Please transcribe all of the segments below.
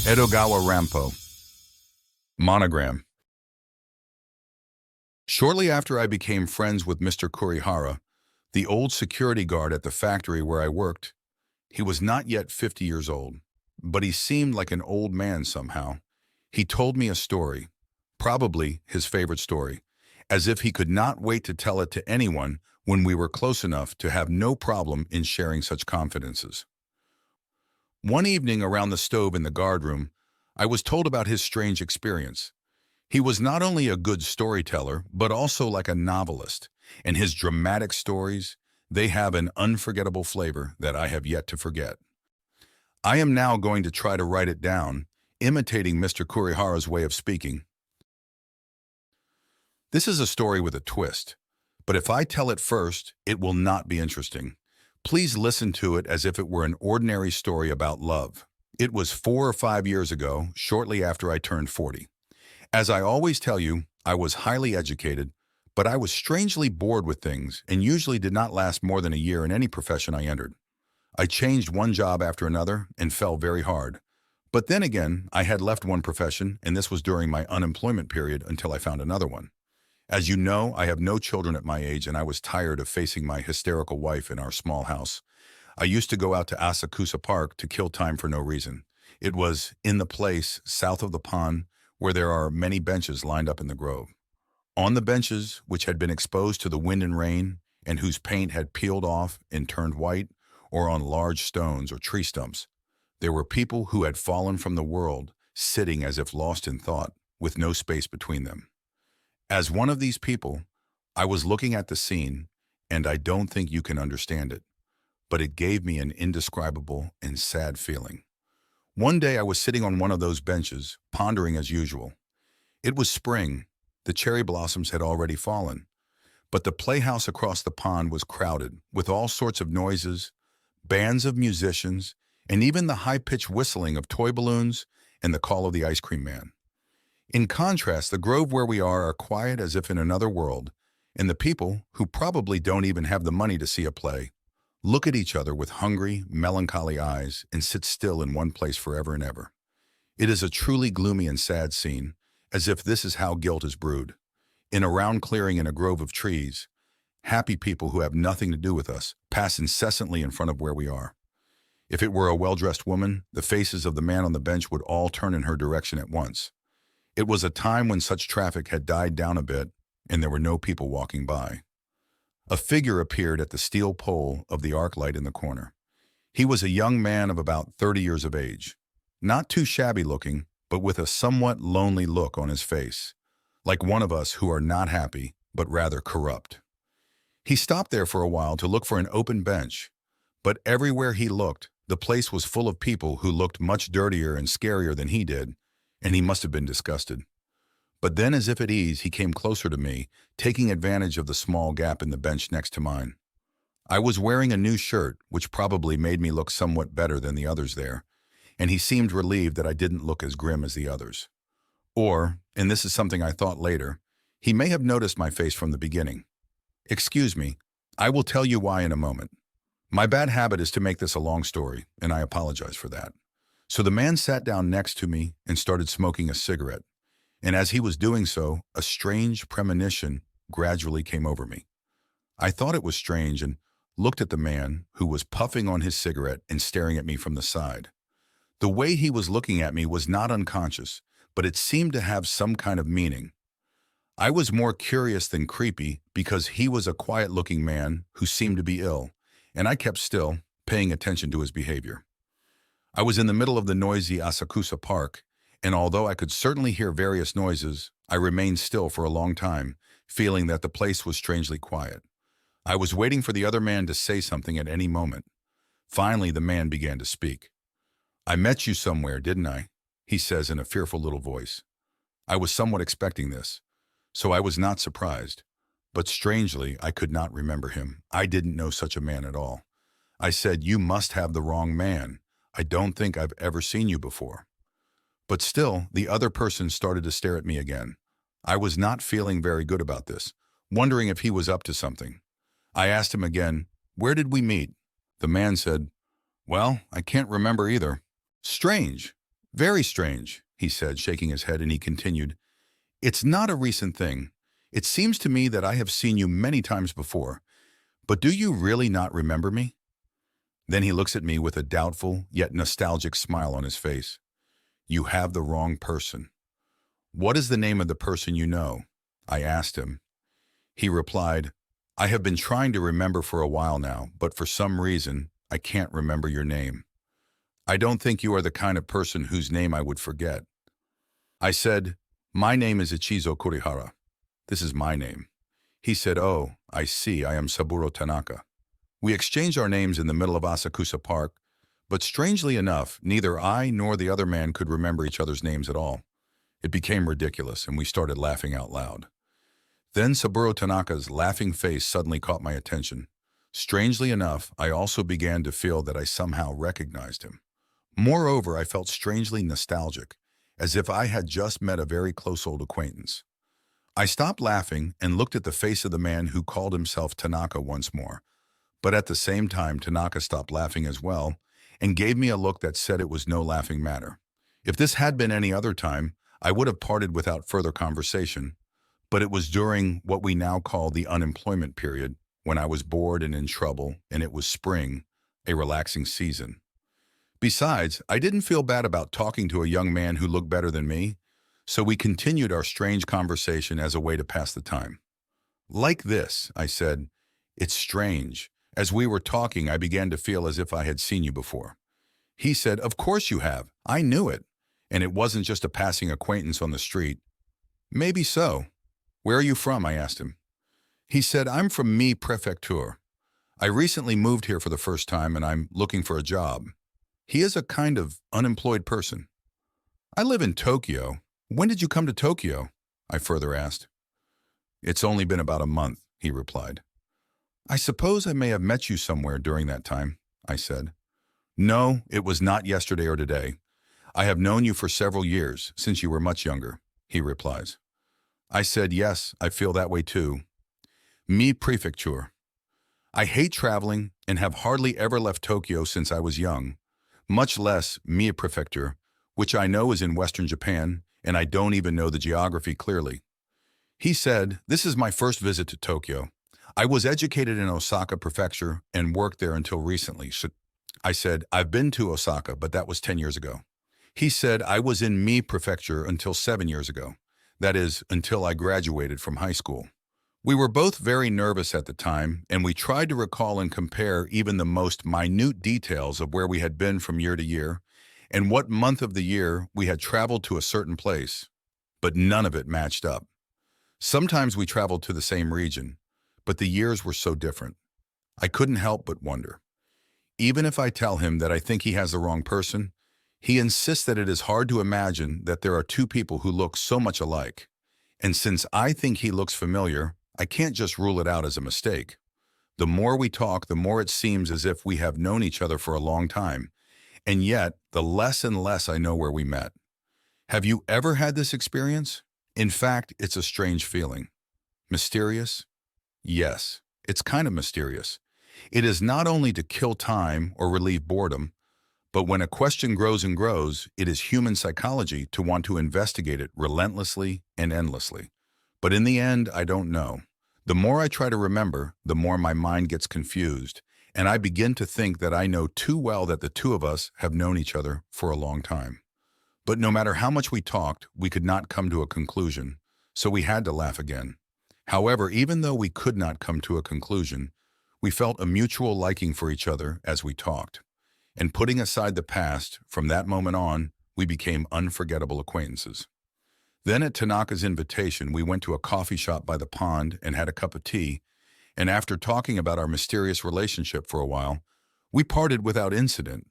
Edogawa Rampo. Monogram. Shortly after I became friends with Mr. Kurihara, the old security guard at the factory where I worked, he was not yet 50 years old, but he seemed like an old man somehow. He told me a story, probably his favorite story, as if he could not wait to tell it to anyone when we were close enough to have no problem in sharing such confidences. One evening around the stove in the guard room, I was told about his strange experience. He was not only a good storyteller, but also like a novelist, and his dramatic stories, they have an unforgettable flavor that I have yet to forget. I am now going to try to write it down, imitating Mr. Kurihara's way of speaking. This is a story with a twist, but if I tell it first, it will not be interesting. Please listen to it as if it were an ordinary story about love. It was 4 or 5 years ago, shortly after I turned 40. As I always tell you, I was highly educated, but I was strangely bored with things and usually did not last more than a year in any profession I entered. I changed one job after another and fell very hard. But then again, I had left one profession, and this was during my unemployment period until I found another one. As you know, I have no children at my age, and I was tired of facing my hysterical wife in our small house. I used to go out to Asakusa Park to kill time for no reason. It was in the place south of the pond where there are many benches lined up in the grove. On the benches, which had been exposed to the wind and rain, and whose paint had peeled off and turned white, or on large stones or tree stumps, there were people who had fallen from the world, sitting as if lost in thought, with no space between them. As one of these people, I was looking at the scene, and I don't think you can understand it, but it gave me an indescribable and sad feeling. One day I was sitting on one of those benches, pondering as usual. It was spring, the cherry blossoms had already fallen, but the playhouse across the pond was crowded with all sorts of noises, bands of musicians, and even the high-pitched whistling of toy balloons and the call of the ice cream man. In contrast, the grove where we are quiet as if in another world, and the people, who probably don't even have the money to see a play, look at each other with hungry, melancholy eyes and sit still in one place forever and ever. It is a truly gloomy and sad scene, as if this is how guilt is brewed. In a round clearing in a grove of trees, happy people who have nothing to do with us pass incessantly in front of where we are. If it were a well-dressed woman, the faces of the man on the bench would all turn in her direction at once. It was a time when such traffic had died down a bit, and there were no people walking by. A figure appeared at the steel pole of the arc light in the corner. He was a young man of about 30 years of age, not too shabby looking, but with a somewhat lonely look on his face, like one of us who are not happy, but rather corrupt. He stopped there for a while to look for an open bench, but everywhere he looked, the place was full of people who looked much dirtier and scarier than he did, and he must have been disgusted. But then, as if at ease, he came closer to me, taking advantage of the small gap in the bench next to mine. I was wearing a new shirt, which probably made me look somewhat better than the others there, and he seemed relieved that I didn't look as grim as the others. Or, and this is something I thought later, he may have noticed my face from the beginning. Excuse me, I will tell you why in a moment. My bad habit is to make this a long story, and I apologize for that. So the man sat down next to me and started smoking a cigarette, and as he was doing so, a strange premonition gradually came over me. I thought it was strange and looked at the man, who was puffing on his cigarette and staring at me from the side. The way he was looking at me was not unconscious, but it seemed to have some kind of meaning. I was more curious than creepy because he was a quiet-looking man who seemed to be ill, and I kept still, paying attention to his behavior. I was in the middle of the noisy Asakusa Park, and although I could certainly hear various noises, I remained still for a long time, feeling that the place was strangely quiet. I was waiting for the other man to say something at any moment. Finally, the man began to speak. "I met you somewhere, didn't I?" he says in a fearful little voice. I was somewhat expecting this, so I was not surprised. But strangely, I could not remember him. I didn't know such a man at all. I said, "You must have the wrong man. I don't think I've ever seen you before." But still, the other person started to stare at me again. I was not feeling very good about this, wondering if he was up to something. I asked him again, "Where did we meet?" The man said, "Well, I can't remember either." Strange. Very strange, he said, shaking his head, and he continued, It's not a recent thing. It seems to me that I have seen you many times before, but do you really not remember me? Then he looks at me with a doubtful yet nostalgic smile on his face. You have the wrong person. What is the name of the person you know? I asked him. He replied, I have been trying to remember for a while now, but for some reason, I can't remember your name. I don't think you are the kind of person whose name I would forget. I said, My name is Ichizo Kurihara. This is my name. He said, Oh, I see, I am Saburo Tanaka. We exchanged our names in the middle of Asakusa Park, but strangely enough, neither I nor the other man could remember each other's names at all. It became ridiculous, and we started laughing out loud. Then Saburo Tanaka's laughing face suddenly caught my attention. Strangely enough, I also began to feel that I somehow recognized him. Moreover, I felt strangely nostalgic, as if I had just met a very close old acquaintance. I stopped laughing and looked at the face of the man who called himself Tanaka once more. But at the same time, Tanaka stopped laughing as well and gave me a look that said it was no laughing matter. If this had been any other time, I would have parted without further conversation, but it was during what we now call the unemployment period, when I was bored and in trouble, and it was spring, a relaxing season. Besides, I didn't feel bad about talking to a young man who looked better than me, so we continued our strange conversation as a way to pass the time. Like this, I said, It's strange. As we were talking, I began to feel as if I had seen you before. He said, Of course you have. I knew it. And it wasn't just a passing acquaintance on the street. Maybe so. Where are you from? I asked him. He said, I'm from Mie Prefecture. I recently moved here for the first time and I'm looking for a job. He is a kind of unemployed person. I live in Tokyo. When did you come to Tokyo? I further asked. It's only been about a month, he replied. I suppose I may have met you somewhere during that time, I said. No, it was not yesterday or today. I have known you for several years, since you were much younger, he replies. I said, yes, I feel that way too. Mie Prefecture. I hate traveling and have hardly ever left Tokyo since I was young, much less Mie Prefecture, which I know is in western Japan, and I don't even know the geography clearly. He said, this is my first visit to Tokyo. I was educated in Osaka Prefecture and worked there until recently. I said, I've been to Osaka, but that was 10 years ago. He said, I was in Mie Prefecture until 7 years ago. That is, until I graduated from high school. We were both very nervous at the time, and we tried to recall and compare even the most minute details of where we had been from year to year, and what month of the year we had traveled to a certain place. But none of it matched up. Sometimes we traveled to the same region, but the years were so different. I couldn't help but wonder. Even if I tell him that I think he has the wrong person, he insists that it is hard to imagine that there are two people who look so much alike. And since I think he looks familiar, I can't just rule it out as a mistake. The more we talk, the more it seems as if we have known each other for a long time. And yet, the less and less I know where we met. Have you ever had this experience? In fact, it's a strange feeling. Mysterious? Yes, it's kind of mysterious. It is not only to kill time or relieve boredom, but when a question grows and grows, it is human psychology to want to investigate it relentlessly and endlessly. But in the end, I don't know. The more I try to remember, the more my mind gets confused, and I begin to think that I know too well that the two of us have known each other for a long time. But no matter how much we talked, we could not come to a conclusion, so we had to laugh again. However, even though we could not come to a conclusion, we felt a mutual liking for each other as we talked. And putting aside the past, from that moment on, we became unforgettable acquaintances. Then at Tanaka's invitation, we went to a coffee shop by the pond and had a cup of tea, and after talking about our mysterious relationship for a while, we parted without incident.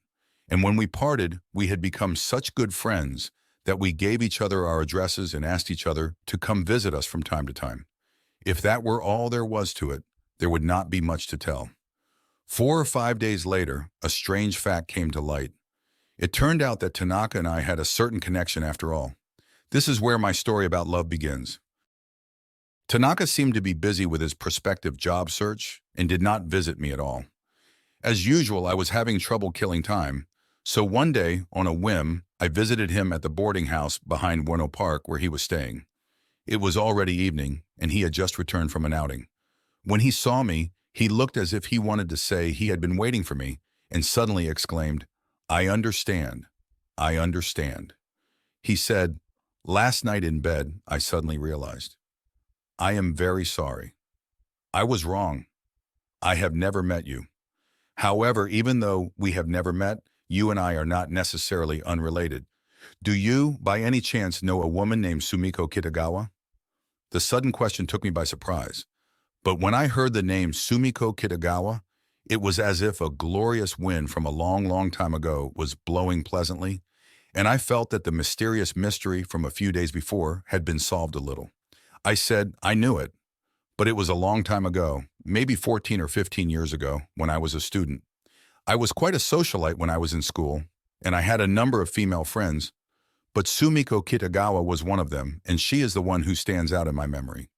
And when we parted, we had become such good friends that we gave each other our addresses and asked each other to come visit us from time to time. If that were all there was to it, there would not be much to tell. 4 or 5 days later, a strange fact came to light. It turned out that Tanaka and I had a certain connection after all. This is where my story about love begins. Tanaka seemed to be busy with his prospective job search and did not visit me at all. As usual, I was having trouble killing time, So one day, on a whim, I visited him at the boarding house behind Bueno Park where he was staying. It was already evening, and he had just returned from an outing. When he saw me, he looked as if he wanted to say he had been waiting for me, and suddenly exclaimed, "I understand. I understand." He said, "Last night in bed, I suddenly realized. I am very sorry. I was wrong. I have never met you. However, even though we have never met, you and I are not necessarily unrelated. Do you, by any chance, know a woman named Sumiko Kitagawa?" The sudden question took me by surprise. But when I heard the name Sumiko Kitagawa, it was as if a glorious wind from a long, long time ago was blowing pleasantly, and I felt that the mysterious mystery from a few days before had been solved a little. I said, "I knew it, but it was a long time ago, maybe 14 or 15 years ago, when I was a student. I was quite a socialite when I was in school, and I had a number of female friends, but Sumiko Kitagawa was one of them, and she is the one who stands out in my memory.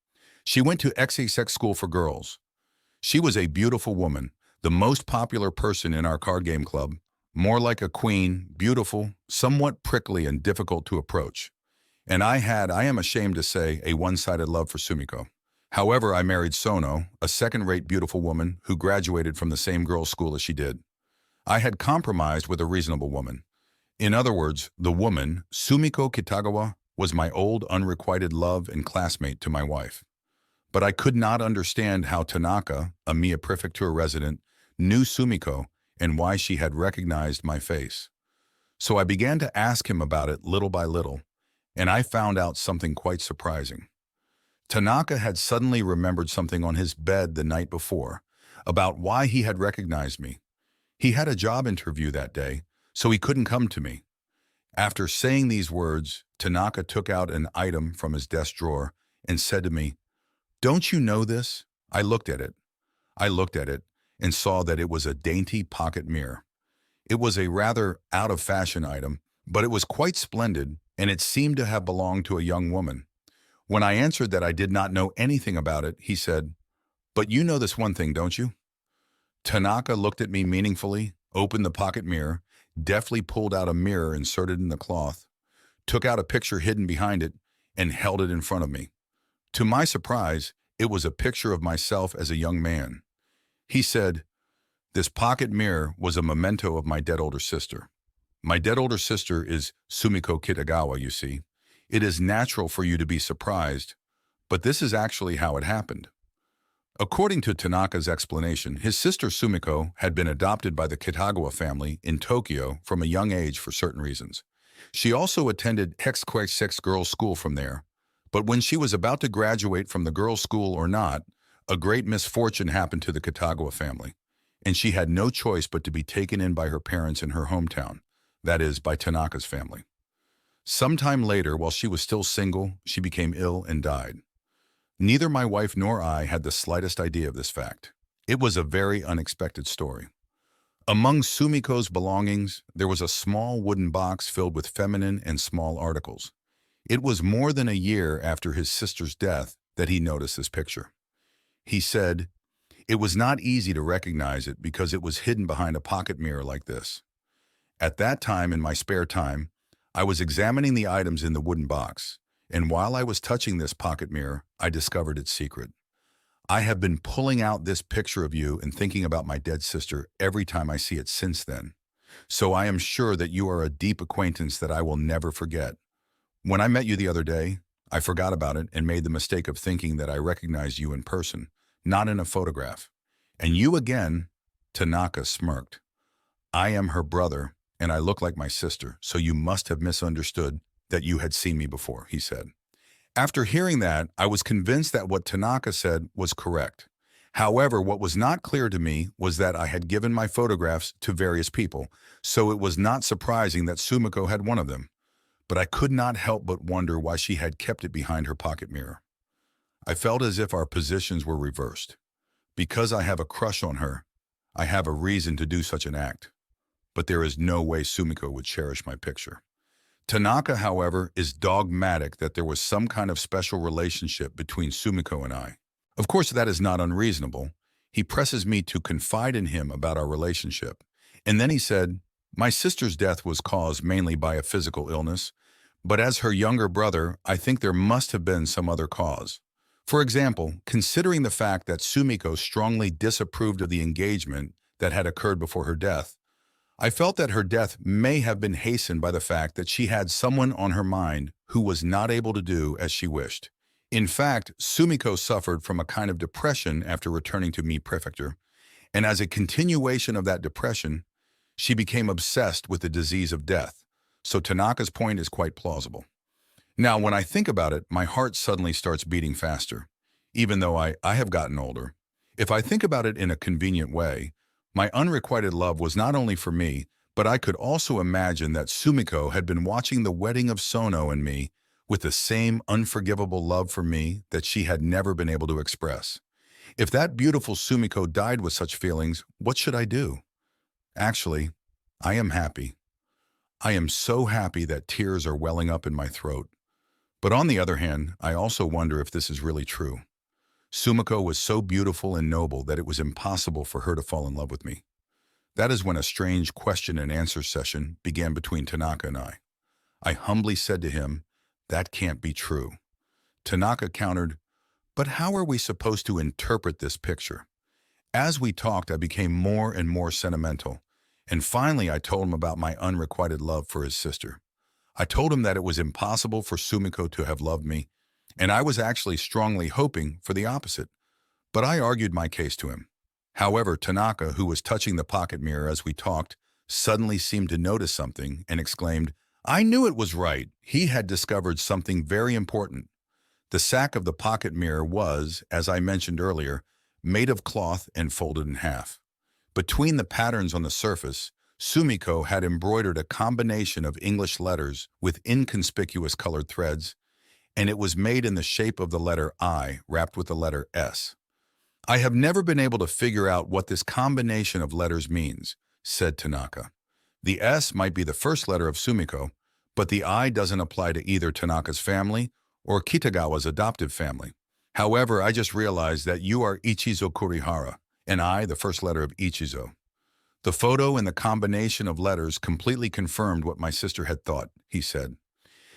She went to XXX school for girls. She was a beautiful woman, the most popular person in our card game club, more like a queen, beautiful, somewhat prickly and difficult to approach. And I am ashamed to say, a one-sided love for Sumiko. However, I married Sono, a second-rate beautiful woman who graduated from the same girls' school as she did. I had compromised with a reasonable woman. In other words, the woman, Sumiko Kitagawa, was my old unrequited love and classmate to my wife. But I could not understand how Tanaka, a Mia Prefecture resident, knew Sumiko and why she had recognized my face. So I began to ask him about it little by little, and I found out something quite surprising. Tanaka had suddenly remembered something on his bed the night before about why he had recognized me. He had a job interview that day, so he couldn't come to me. After saying these words, Tanaka took out an item from his desk drawer and said to me, "Don't you know this?" I looked at it. And saw that it was a dainty pocket mirror. It was a rather out-of-fashion item, but it was quite splendid, and it seemed to have belonged to a young woman. When I answered that I did not know anything about it, he said, "But you know this one thing, don't you?" Tanaka looked at me meaningfully, opened the pocket mirror, deftly pulled out a mirror inserted in the cloth, took out a picture hidden behind it, and held it in front of me. To my surprise, it was a picture of myself as a young man. He said, "This pocket mirror was a memento of my dead older sister. My dead older sister is Sumiko Kitagawa, you see. It is natural for you to be surprised, but this is actually how it happened." According to Tanaka's explanation, his sister Sumiko had been adopted by the Kitagawa family in Tokyo from a young age for certain reasons. She also attended XXX girls' school from there, but when she was about to graduate from the girls' school or not, a great misfortune happened to the Kitagawa family, and she had no choice but to be taken in by her parents in her hometown, that is, by Tanaka's family. Sometime later, while she was still single, she became ill and died. Neither my wife nor I had the slightest idea of this fact. It was a very unexpected story. Among Sumiko's belongings, there was a small wooden box filled with feminine and small articles. It was more than a year after his sister's death that he noticed this picture. He said, "It was not easy to recognize it because it was hidden behind a pocket mirror like this. At that time, in my spare time, I was examining the items in the wooden box, and while I was touching this pocket mirror, I discovered its secret. I have been pulling out this picture of you and thinking about my dead sister every time I see it since then. So I am sure that you are a deep acquaintance that I will never forget. When I met you the other day, I forgot about it and made the mistake of thinking that I recognized you in person, not in a photograph. And you again," Tanaka smirked. "I am her brother, and I look like my sister, so you must have misunderstood that you had seen me before," he said. After hearing that, I was convinced that what Tanaka said was correct. However, what was not clear to me was that I had given my photographs to various people, so it was not surprising that Sumiko had one of them. But I could not help but wonder why she had kept it behind her pocket mirror. I felt as if our positions were reversed. Because I have a crush on her, I have a reason to do such an act. But there is no way Sumiko would cherish my picture. Tanaka, however, is dogmatic that there was some kind of special relationship between Sumiko and I. Of course, that is not unreasonable. He presses me to confide in him about our relationship. And then he said, My sister's death was caused mainly by a physical illness, but as her younger brother, I think there must have been some other cause. For example, considering the fact that Sumiko strongly disapproved of the engagement that had occurred before her death, I felt that her death may have been hastened by the fact that she had someone on her mind who was not able to do as she wished. In fact, Sumiko suffered from a kind of depression after returning to Mi Prefecture, and as a continuation of that depression, she became obsessed with the disease of death. So Tanaka's point is quite plausible. Now, when I think about it, my heart suddenly starts beating faster, even though I have gotten older. If I think about it in a convenient way, my unrequited love was not only for me, but I could also imagine that Sumiko had been watching the wedding of Sono and me with the same unforgivable love for me that she had never been able to express. If that beautiful Sumiko died with such feelings, what should I do? Actually, I am happy. I am so happy that tears are welling up in my throat. But on the other hand, I also wonder if this is really true. Sumiko was so beautiful and noble that it was impossible for her to fall in love with me. That is when a strange question and answer session began between Tanaka and I. I humbly said to him, "That can't be true." Tanaka countered, "But how are we supposed to interpret this picture?" As we talked, I became more and more sentimental, and finally I told him about my unrequited love for his sister. I told him that it was impossible for Sumiko to have loved me, and I was actually strongly hoping for the opposite, but I argued my case to him. However, Tanaka, who was touching the pocket mirror as we talked, suddenly seemed to notice something and exclaimed, "I knew it was right." He had discovered something very important. The sack of the pocket mirror was, as I mentioned earlier, made of cloth and folded in half. Between the patterns on the surface, Sumiko had embroidered a combination of English letters with inconspicuous colored threads, and it was made in the shape of the letter I wrapped with the letter S. "I have never been able to figure out what this combination of letters means," said Tanaka. "The S might be the first letter of Sumiko, but the I doesn't apply to either Tanaka's family or Kitagawa's adoptive family. However, I just realized that you are Ichizo Kurihara, and I the first letter of Ichizo." "The photo and the combination of letters completely confirmed what my sister had thought," he said.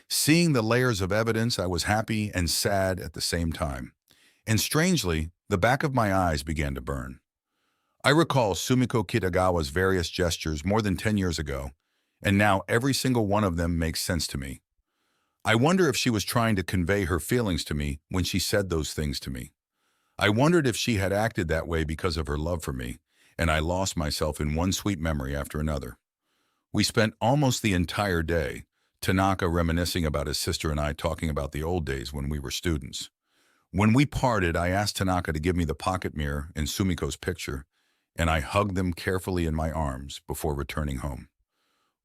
Seeing the layers of evidence, I was happy and sad at the same time. And strangely, the back of my eyes began to burn. I recall Sumiko Kitagawa's various gestures more than 10 years ago, and now every single one of them makes sense to me. I wonder if she was trying to convey her feelings to me when she said those things to me. I wondered if she had acted that way because of her love for me, and I lost myself in one sweet memory after another. We spent almost the entire day, Tanaka reminiscing about his sister and I talking about the old days when we were students. When we parted, I asked Tanaka to give me the pocket mirror and Sumiko's picture, and I hugged them carefully in my arms before returning home.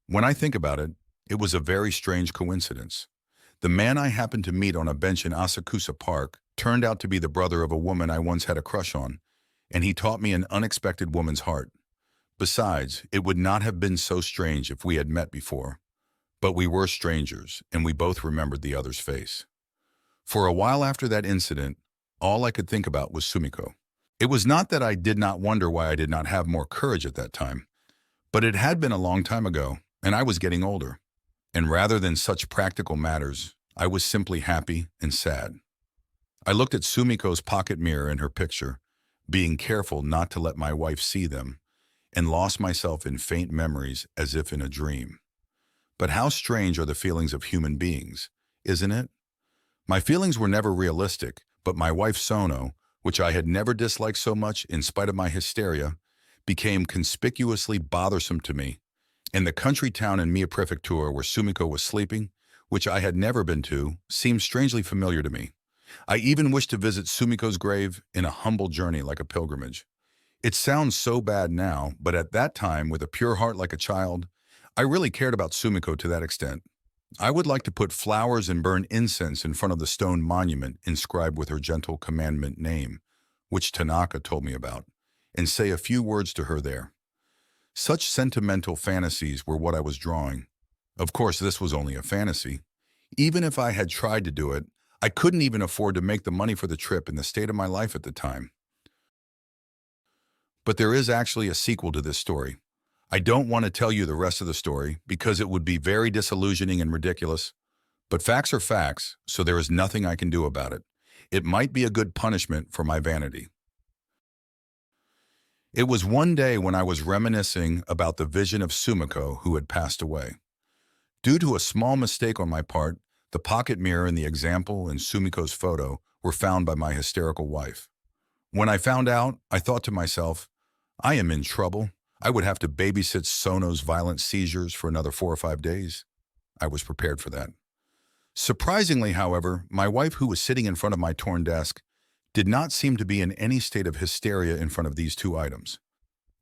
When I think about it, it was a very strange coincidence. The man I happened to meet on a bench in Asakusa Park turned out to be the brother of a woman I once had a crush on, and he taught me an unexpected woman's heart. Besides, it would not have been so strange if we had met before. But we were strangers, and we both remembered the other's face. For a while after that incident, all I could think about was Sumiko. It was not that I did not wonder why I did not have more courage at that time, but it had been a long time ago, and I was getting older. And rather than such practical matters, I was simply happy and sad. I looked at Sumiko's pocket mirror and her picture, being careful not to let my wife see them, and lost myself in faint memories as if in a dream. But how strange are the feelings of human beings, isn't it? My feelings were never realistic, but my wife Sono, which I had never disliked so much in spite of my hysteria, became conspicuously bothersome to me. And the country town in Mie Prefecture where Sumiko was sleeping, which I had never been to, seemed strangely familiar to me. I even wished to visit Sumiko's grave in a humble journey like a pilgrimage. It sounds so bad now, but at that time, with a pure heart like a child, I really cared about Sumiko to that extent. I would like to put flowers and burn incense in front of the stone monument inscribed with her gentle commandment name, which Tanaka told me about, and say a few words to her there. Such sentimental fantasies were what I was drawing. Of course, this was only a fantasy. Even if I had tried to do it, I couldn't even afford to make the money for the trip in the state of my life at the time. But there is actually a sequel to this story. I don't want to tell you the rest of the story because it would be very disillusioning and ridiculous, but facts are facts, so there is nothing I can do about it. It might be a good punishment for my vanity. It was one day when I was reminiscing about the vision of Sumiko who had passed away. Due to a small mistake on my part, the pocket mirror and the example in Sumiko's photo were found by my hysterical wife. When I found out, I thought to myself, I am in trouble. I would have to babysit Sono's violent seizures for another 4 or 5 days. I was prepared for that. Surprisingly, however, my wife, who was sitting in front of my torn desk, did not seem to be in any state of hysteria in front of these two items.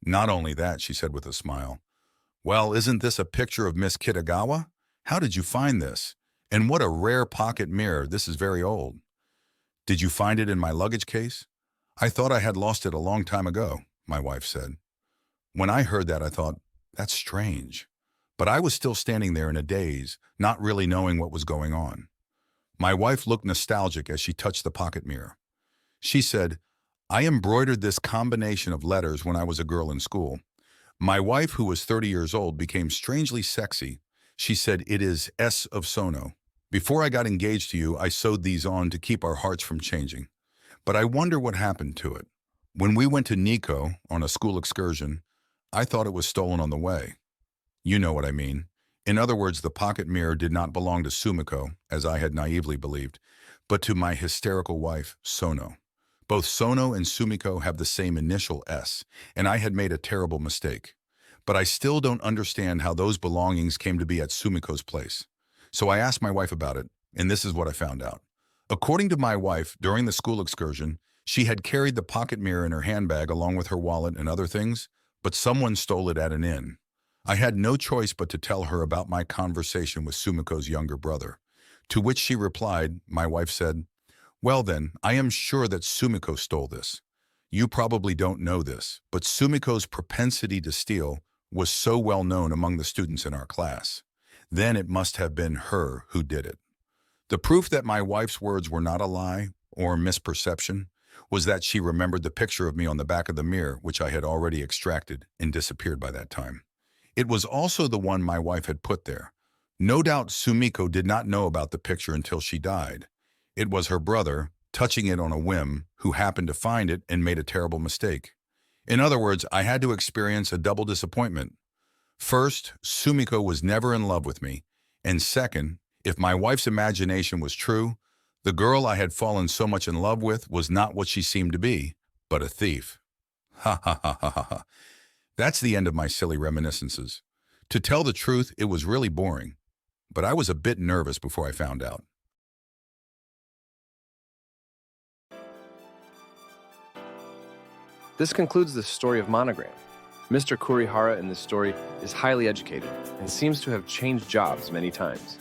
Not only that, she said with a smile, "Well, isn't this a picture of Miss Kitagawa? How did you find this? And what a rare pocket mirror. This is very old. Did you find it in my luggage case? I thought I had lost it a long time ago," my wife said. When I heard that, I thought, that's strange. But I was still standing there in a daze, not really knowing what was going on. My wife looked nostalgic as she touched the pocket mirror. She said, "I embroidered this combination of letters when I was a girl in school. My wife, who was 30 years old, became strangely sexy. She said, 'It is S of Sono.' Before I got engaged to you, I sewed these on to keep our hearts from changing. But I wonder what happened to it. When we went to Nikko on a school excursion, I thought it was stolen on the way. You know what I mean. In other words, the pocket mirror did not belong to Sumiko, as I had naively believed, but to my hysterical wife, Sono. Both Sono and Sumiko have the same initial S, and I had made a terrible mistake. But I still don't understand how those belongings came to be at Sumiko's place. So I asked my wife about it, and this is what I found out. According to my wife, during the school excursion, she had carried the pocket mirror in her handbag along with her wallet and other things, but someone stole it at an inn. I had no choice but to tell her about my conversation with Sumiko's younger brother. To which she replied, my wife said, "Well then, I am sure that Sumiko stole this. You probably don't know this, but Sumiko's propensity to steal was so well known among the students in our class. Then it must have been her who did it." The proof that my wife's words were not a lie or misperception was that she remembered the picture of me on the back of the mirror, which I had already extracted and disappeared by that time. It was also the one my wife had put there. No doubt Sumiko did not know about the picture until she died. It was her brother, touching it on a whim, who happened to find it and made a terrible mistake. In other words, I had to experience a double disappointment. First, Sumiko was never in love with me, and second, if my wife's imagination was true, the girl I had fallen so much in love with was not what she seemed to be, but a thief. Ha ha ha ha ha ha. That's the end of my silly reminiscences. To tell the truth, it was really boring, but I was a bit nervous before I found out. This concludes the story of Monogram. Mr. Kurihara in this story is highly educated and seems to have changed jobs many times.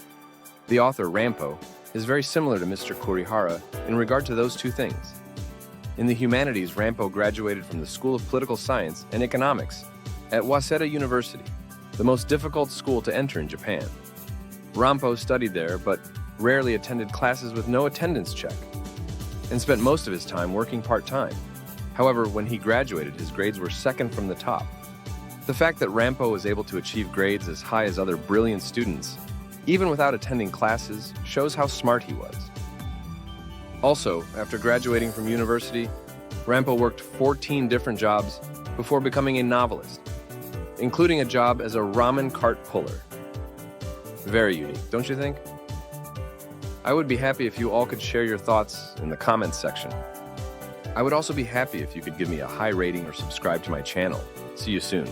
The author, Rampo, is very similar to Mr. Kurihara in regard to those two things. In the humanities, Rampo graduated from the School of Political Science and Economics at Waseda University, the most difficult school to enter in Japan. Rampo studied there, but rarely attended classes with no attendance check, and spent most of his time working part-time. However, when he graduated, his grades were second from the top. The fact that Rampo was able to achieve grades as high as other brilliant students, even without attending classes, shows how smart he was. Also, after graduating from university, Rampo worked 14 different jobs before becoming a novelist, including a job as a ramen cart puller. Very unique, don't you think? I would be happy if you all could share your thoughts in the comments section. I would also be happy if you could give me a high rating or subscribe to my channel. See you soon.